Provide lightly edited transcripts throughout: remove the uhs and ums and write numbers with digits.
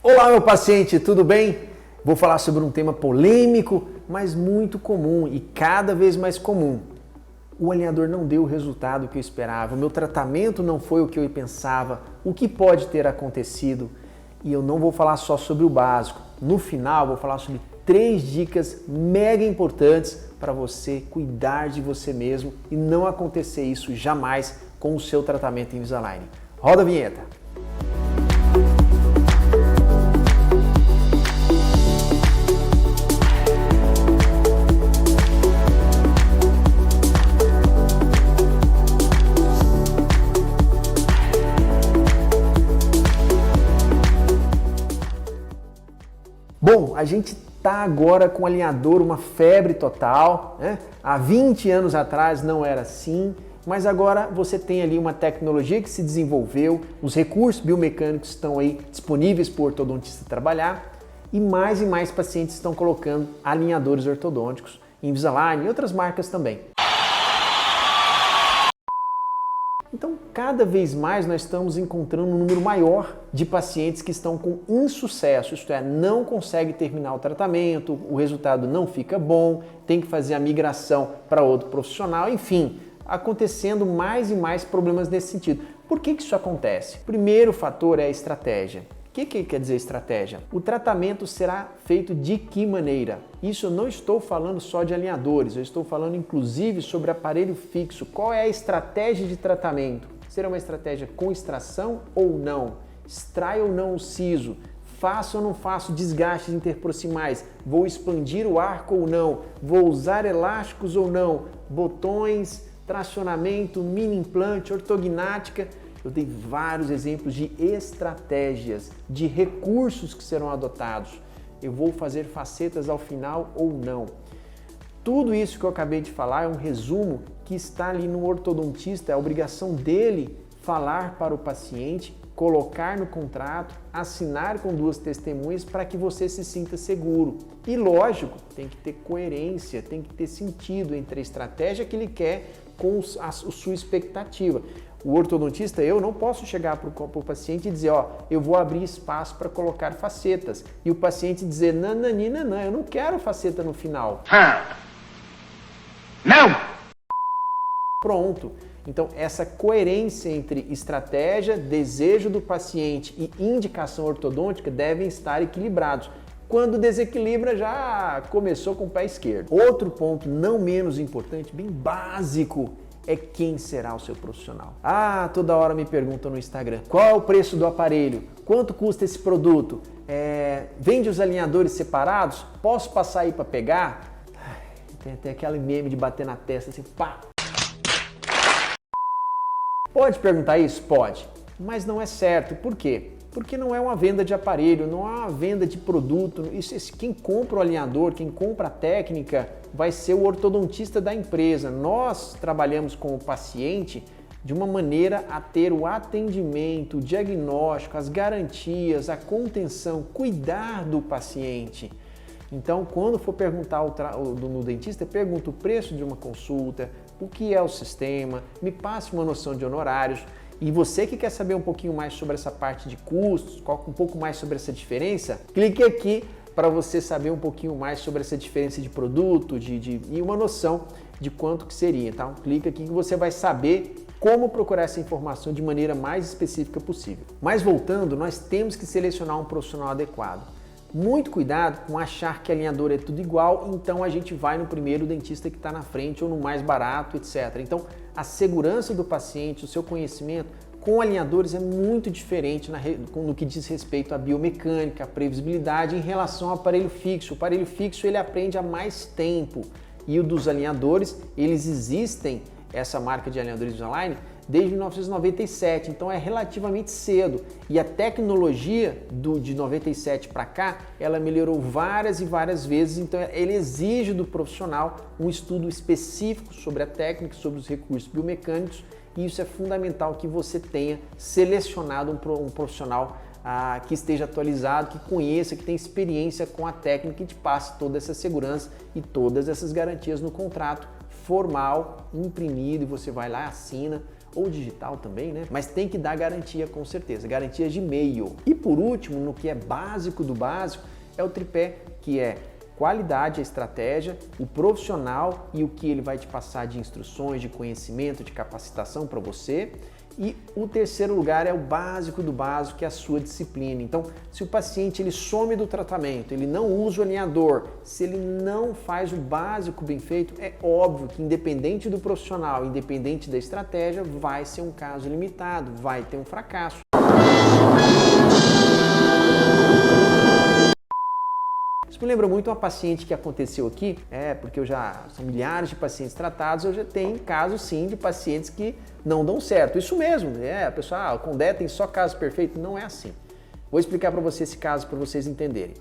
Olá, meu paciente, tudo bem? Vou falar sobre um tema polêmico, mas muito comum e cada vez mais comum. O alinhador não deu o resultado que eu esperava, o meu tratamento não foi o que eu pensava, o que pode ter acontecido? E eu não vou falar só sobre o básico. No final, vou falar sobre 3 dicas mega importantes para você cuidar de você mesmo e não acontecer isso jamais com o seu tratamento Invisalign. Roda a vinheta! Bom, a gente está agora com o alinhador, uma febre total, né? Há 20 anos atrás não era assim, mas agora você tem ali uma tecnologia que se desenvolveu, os recursos biomecânicos estão aí disponíveis para o ortodontista trabalhar e mais pacientes estão colocando alinhadores ortodônticos, Invisalign e outras marcas também. Então, cada vez mais nós estamos encontrando um número maior de pacientes que estão com insucesso, isto é, não consegue terminar o tratamento, o resultado não fica bom, tem que fazer a migração para outro profissional, enfim, acontecendo mais e mais problemas nesse sentido. Por que isso acontece? O primeiro fator é a estratégia. O que quer dizer estratégia? O tratamento será feito de que maneira? Isso eu não estou falando só de alinhadores, eu estou falando inclusive sobre aparelho fixo. Qual é a estratégia de tratamento? Será uma estratégia com extração ou não? Extrai ou não o siso? Faço ou não faço desgastes interproximais? Vou expandir o arco ou não? Vou usar elásticos ou não? Botões, tracionamento, mini implante, ortognática. Eu dei vários exemplos de estratégias, de recursos que serão adotados. Eu vou fazer facetas ao final ou não. Tudo isso que eu acabei de falar é um resumo que está ali no ortodontista, é a obrigação dele falar para o paciente, colocar no contrato, assinar com 2 testemunhas para que você se sinta seguro. E lógico, tem que ter coerência, tem que ter sentido entre a estratégia que ele quer com a sua expectativa. O ortodontista, eu não posso chegar para o paciente e dizer, ó, eu vou abrir espaço para colocar facetas. E o paciente dizer, não, eu não quero faceta no final. Não! Pronto. Então, essa coerência entre estratégia, desejo do paciente e indicação ortodôntica devem estar equilibrados. Quando desequilibra, já começou com o pé esquerdo. Outro ponto não menos importante, bem básico, é quem será o seu profissional. Toda hora me perguntam no Instagram, qual é o preço do aparelho? Quanto custa esse produto? Vende os alinhadores separados? Posso passar aí para pegar? Tem até aquele meme de bater na testa assim, pá! Pode perguntar isso? Pode, mas não é certo. Por quê? Porque não é uma venda de aparelho, não é uma venda de produto. Quem compra o alinhador, quem compra a técnica, vai ser o ortodontista da empresa. Nós trabalhamos com o paciente de uma maneira a ter o atendimento, o diagnóstico, as garantias, a contenção, cuidar do paciente. Então, quando for perguntar no dentista, pergunta o preço de uma consulta, o que é o sistema, me passe uma noção de honorários. E você que quer saber um pouquinho mais sobre essa parte de custos, um pouco mais sobre essa diferença, clique aqui para você saber um pouquinho mais sobre essa diferença de produto e uma noção de quanto que seria, tá? Clica aqui que você vai saber como procurar essa informação de maneira mais específica possível. Mas voltando, nós temos que selecionar um profissional adequado. Muito cuidado com achar que alinhador é tudo igual, então a gente vai no primeiro dentista que está na frente ou no mais barato, etc. Então, a segurança do paciente, o seu conhecimento com alinhadores é muito diferente no que diz respeito à biomecânica, à previsibilidade em relação ao aparelho fixo. O aparelho fixo ele aprende há mais tempo e o dos alinhadores, eles existem, essa marca de alinhadores Invisalign, desde 1997, então é relativamente cedo. E a tecnologia de 97 para cá, ela melhorou várias e várias vezes, então ele exige do profissional um estudo específico sobre a técnica, sobre os recursos biomecânicos, e isso é fundamental que você tenha selecionado um profissional que esteja atualizado, que conheça, que tenha experiência com a técnica e te passe toda essa segurança e todas essas garantias no contrato formal, imprimido, e você vai lá, assina, ou digital também, né? Mas tem que dar garantia com certeza, garantia de e-mail. E por último, no que é básico do básico, é o tripé, que é qualidade, a estratégia, o profissional e o que ele vai te passar de instruções, de conhecimento, de capacitação para você. E o terceiro lugar é o básico do básico, que é a sua disciplina. Então, se o paciente ele some do tratamento, ele não usa o alinhador, se ele não faz o básico bem feito, é óbvio que independente do profissional, independente da estratégia, vai ser um caso limitado, vai ter um fracasso. Isso me lembra muito uma paciente que aconteceu aqui, porque são milhares de pacientes tratados, eu já tenho casos sim de pacientes que não dão certo. Isso mesmo, a pessoa, o Condé tem só caso perfeito, não é assim. Vou explicar para você esse caso para vocês entenderem.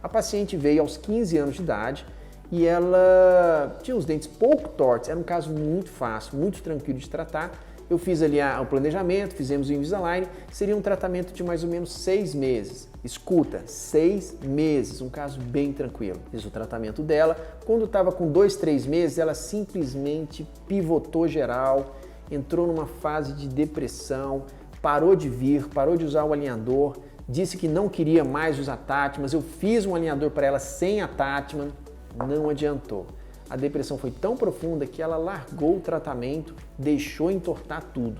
A paciente veio aos 15 anos de idade e ela tinha os dentes pouco tortos, era um caso muito fácil, muito tranquilo de tratar. Eu fiz ali o planejamento, fizemos o Invisalign, seria um tratamento de mais ou menos 6 meses. Escuta, 6 meses, um caso bem tranquilo. Fiz o tratamento dela, quando estava com 2, 3 meses, ela simplesmente pivotou geral, entrou numa fase de depressão, parou de vir, parou de usar o alinhador, disse que não queria mais usar Tatman, eu fiz um alinhador para ela sem a Tatman, não adiantou. A depressão foi tão profunda que ela largou o tratamento, deixou entortar tudo.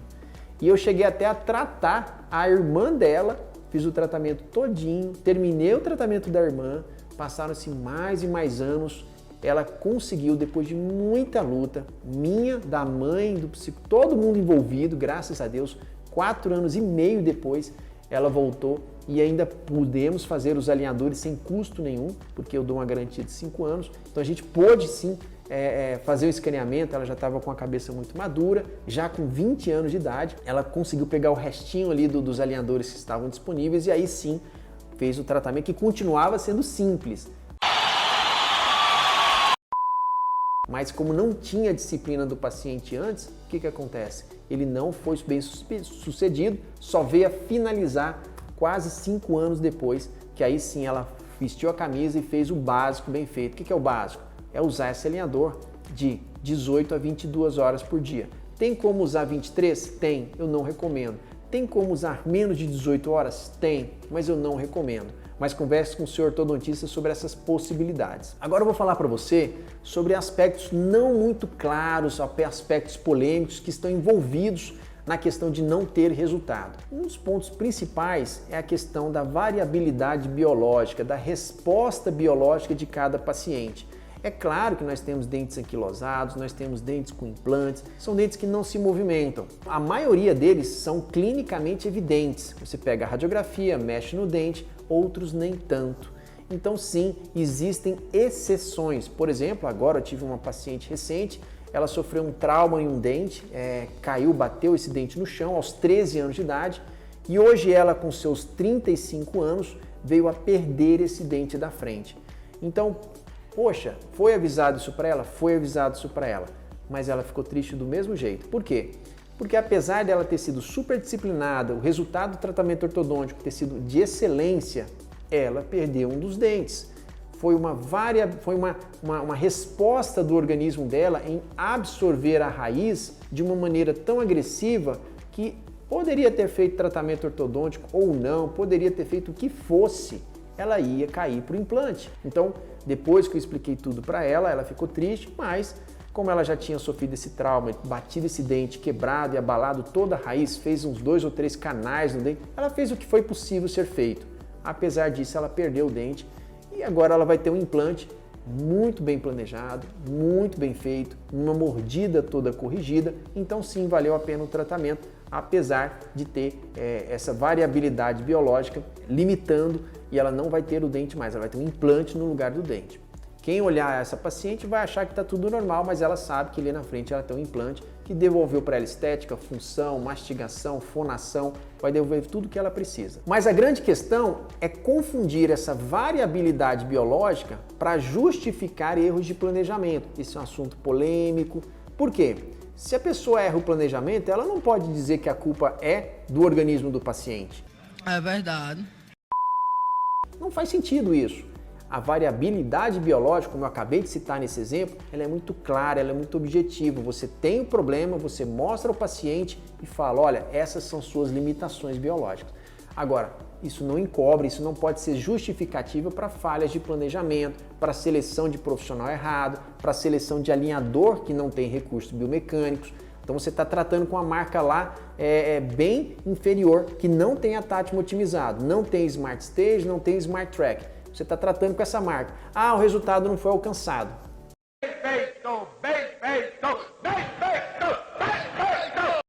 E eu cheguei até a tratar a irmã dela, fiz o tratamento todinho, terminei o tratamento da irmã, passaram-se mais e mais anos, ela conseguiu, depois de muita luta, minha, da mãe, do psicólogo, todo mundo envolvido, graças a Deus, 4 anos e meio depois, ela voltou e ainda pudemos fazer os alinhadores sem custo nenhum, porque eu dou uma garantia de 5 anos. Então a gente pôde sim fazer o escaneamento, ela já estava com a cabeça muito madura, já com 20 anos de idade, ela conseguiu pegar o restinho ali dos alinhadores que estavam disponíveis e aí sim fez o tratamento que continuava sendo simples. Mas como não tinha disciplina do paciente antes, o que acontece? Ele não foi bem sucedido, só veio a finalizar quase 5 anos depois, que aí sim ela vestiu a camisa e fez o básico bem feito. O que é o básico? É usar esse alinhador de 18 a 22 horas por dia. Tem como usar 23? Tem, eu não recomendo. Tem como usar menos de 18 horas? Tem, mas eu não recomendo. Mas converse com o seu ortodontista sobre essas possibilidades. Agora eu vou falar para você sobre aspectos não muito claros, aspectos polêmicos que estão envolvidos na questão de não ter resultado. Um dos pontos principais é a questão da variabilidade biológica, da resposta biológica de cada paciente. É claro que nós temos dentes anquilosados, nós temos dentes com implantes, são dentes que não se movimentam. A maioria deles são clinicamente evidentes. Você pega a radiografia, mexe no dente, outros nem tanto. Então sim, existem exceções. Por exemplo, agora eu tive uma paciente recente, ela sofreu um trauma em um dente, caiu, bateu esse dente no chão aos 13 anos de idade e hoje ela com seus 35 anos veio a perder esse dente da frente. Então, poxa, foi avisado isso para ela? Foi avisado isso para ela, mas ela ficou triste do mesmo jeito. Por quê? Porque apesar dela ter sido super disciplinada, o resultado do tratamento ortodôntico ter sido de excelência, ela perdeu um dos dentes. Foi uma resposta do organismo dela em absorver a raiz de uma maneira tão agressiva que poderia ter feito tratamento ortodôntico ou não, poderia ter feito o que fosse, ela ia cair para o implante. Então, depois que eu expliquei tudo para ela, ela ficou triste, mas como ela já tinha sofrido esse trauma, batido esse dente, quebrado e abalado toda a raiz, fez uns 2 ou 3 canais no dente, ela fez o que foi possível ser feito. Apesar disso, ela perdeu o dente e agora ela vai ter um implante muito bem planejado, muito bem feito, uma mordida toda corrigida, então sim, valeu a pena o tratamento, apesar de ter essa variabilidade biológica limitando e ela não vai ter o dente mais, ela vai ter um implante no lugar do dente. Quem olhar essa paciente vai achar que está tudo normal, mas ela sabe que ali na frente ela tem um implante que devolveu para ela estética, função, mastigação, fonação, vai devolver tudo que ela precisa. Mas a grande questão é confundir essa variabilidade biológica para justificar erros de planejamento. Esse é um assunto polêmico. Por quê? Se a pessoa erra o planejamento, ela não pode dizer que a culpa é do organismo do paciente. É verdade. Não faz sentido isso. A variabilidade biológica, como eu acabei de citar nesse exemplo, ela é muito clara, ela é muito objetiva. Você tem o problema, você mostra ao paciente e fala, olha, essas são suas limitações biológicas. Agora, isso não encobre, isso não pode ser justificativa para falhas de planejamento, para seleção de profissional errado, para seleção de alinhador que não tem recursos biomecânicos. Então você está tratando com a marca lá bem inferior, que não tem a Tátima otimizado, não tem Smart Stage, não tem Smart Track. Você está tratando com essa marca. Ah, o resultado não foi alcançado. Bem feito, bem feito, bem feito, bem feito!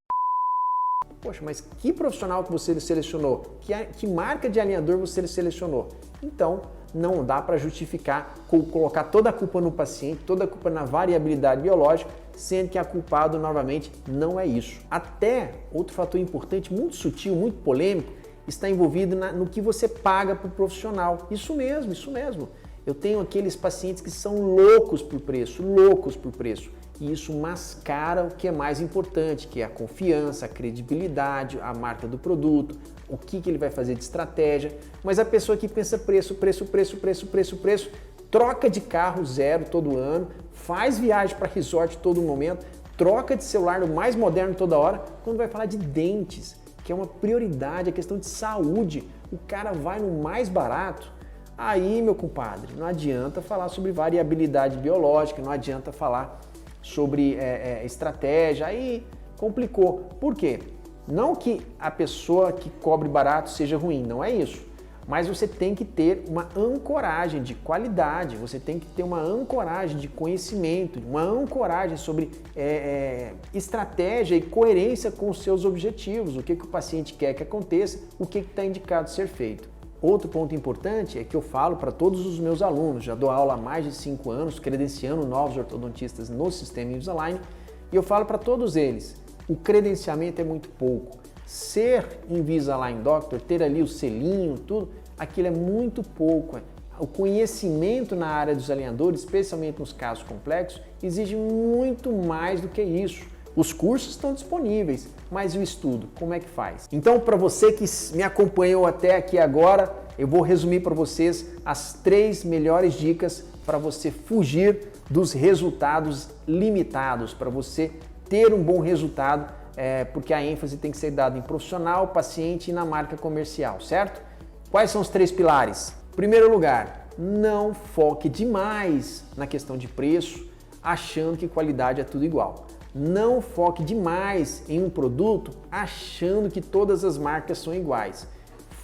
Poxa, mas que profissional que você selecionou? Que marca de alinhador você selecionou? Então, não dá para justificar colocar toda a culpa no paciente, toda a culpa na variabilidade biológica, sendo que a culpado, novamente, não é isso. Até outro fator importante, muito sutil, muito polêmico, está envolvido no que você paga para o profissional. Isso mesmo, isso mesmo. Eu tenho aqueles pacientes que são loucos por preço. E isso mascara o que é mais importante, que é a confiança, a credibilidade, a marca do produto, o que ele vai fazer de estratégia. Mas a pessoa que pensa preço, troca de carro zero todo ano, faz viagem para resort todo momento, troca de celular no mais moderno toda hora, quando vai falar de dentes, que é uma prioridade, a questão de saúde, o cara vai no mais barato. Aí, meu compadre, não adianta falar sobre variabilidade biológica, não adianta falar sobre estratégia, aí complicou. Por quê? Não que a pessoa que cobre barato seja ruim, não é isso. Mas você tem que ter uma ancoragem de qualidade, você tem que ter uma ancoragem de conhecimento, uma ancoragem sobre estratégia e coerência com os seus objetivos, o que o paciente quer que aconteça, o que está indicado ser feito. Outro ponto importante é que eu falo para todos os meus alunos, já dou aula há mais de 5 anos, credenciando novos ortodontistas no sistema Invisalign, e eu falo para todos eles, o credenciamento é muito pouco. Ser Invisalign Doctor, ter ali o selinho, tudo, aquilo é muito pouco. O conhecimento na área dos alinhadores, especialmente nos casos complexos, exige muito mais do que isso. Os cursos estão disponíveis, mas e o estudo, como é que faz? Então, para você que me acompanhou até aqui agora, eu vou resumir para vocês as 3 melhores dicas para você fugir dos resultados limitados, para você ter um bom resultado, porque a ênfase tem que ser dada em profissional, paciente e na marca comercial, certo? Quais são os 3 pilares? Primeiro lugar, não foque demais na questão de preço, achando que qualidade é tudo igual. Não foque demais em um produto achando que todas as marcas são iguais.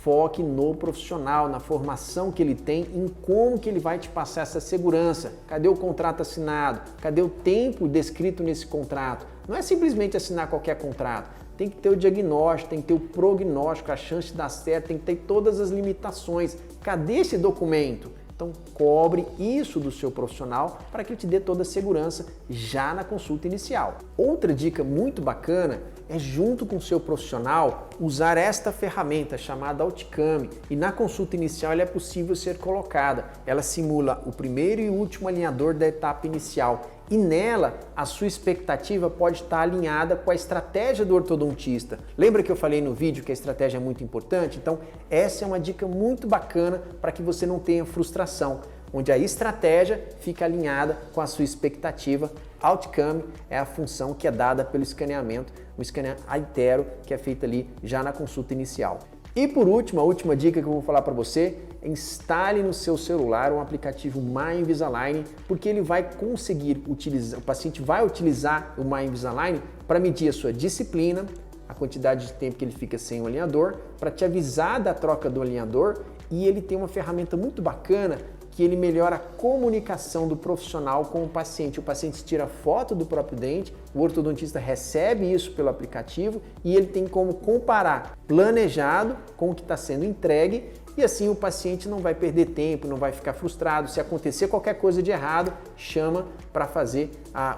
Foque no profissional, na formação que ele tem, em como que ele vai te passar essa segurança. Cadê o contrato assinado? Cadê o tempo descrito nesse contrato? Não é simplesmente assinar qualquer contrato. Tem que ter o diagnóstico, tem que ter o prognóstico, a chance de dar certo, tem que ter todas as limitações. Cadê esse documento? Então, cobre isso do seu profissional para que ele te dê toda a segurança já na consulta inicial. Outra dica muito bacana é, junto com o seu profissional, usar esta ferramenta chamada Outcome. E na consulta inicial ela é possível ser colocada. Ela simula o primeiro e o último alinhador da etapa inicial. E nela, a sua expectativa pode estar alinhada com a estratégia do ortodontista. Lembra que eu falei no vídeo que a estratégia é muito importante? Então, essa é uma dica muito bacana para que você não tenha frustração, onde a estratégia fica alinhada com a sua expectativa. Outcome é a função que é dada pelo escaneamento, o escaneamento itero, que é feito ali já na consulta inicial. E por último, a última dica que eu vou falar para você, instale no seu celular um aplicativo My Invisalign, porque ele vai conseguir utilizar, o paciente vai utilizar o My Invisalign para medir a sua disciplina, a quantidade de tempo que ele fica sem o alinhador, para te avisar da troca do alinhador, e ele tem uma ferramenta muito bacana que ele melhora a comunicação do profissional com o paciente. O paciente tira foto do próprio dente, o ortodontista recebe isso pelo aplicativo e ele tem como comparar planejado com o que está sendo entregue, e assim o paciente não vai perder tempo, não vai ficar frustrado. Se acontecer qualquer coisa de errado, chama para fazer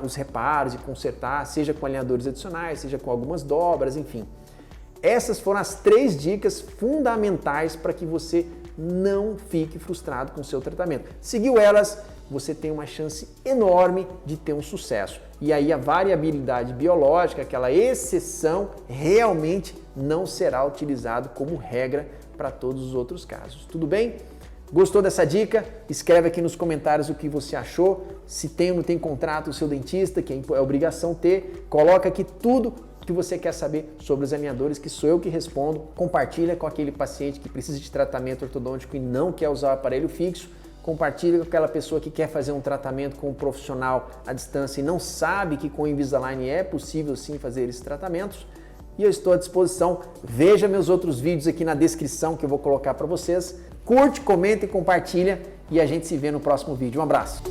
os reparos e consertar, seja com alinhadores adicionais, seja com algumas dobras, enfim. Essas foram as 3 dicas fundamentais para que você não fique frustrado com o seu tratamento. Seguiu elas, você tem uma chance enorme de ter um sucesso. E aí a variabilidade biológica, aquela exceção, realmente não será utilizado como regra para todos os outros casos. Tudo bem? Gostou dessa dica? Escreve aqui nos comentários o que você achou. Se tem ou não tem contrato o seu dentista, que é obrigação ter. Coloca aqui tudo que você quer saber sobre os alinhadores, que sou eu que respondo. Compartilha com aquele paciente que precisa de tratamento ortodôntico e não quer usar o aparelho fixo. Compartilha com aquela pessoa que quer fazer um tratamento com um profissional à distância e não sabe que com o Invisalign é possível sim fazer esses tratamentos. E eu estou à disposição. Veja meus outros vídeos aqui na descrição que eu vou colocar para vocês. Curte, comenta e compartilha e a gente se vê no próximo vídeo. Um abraço!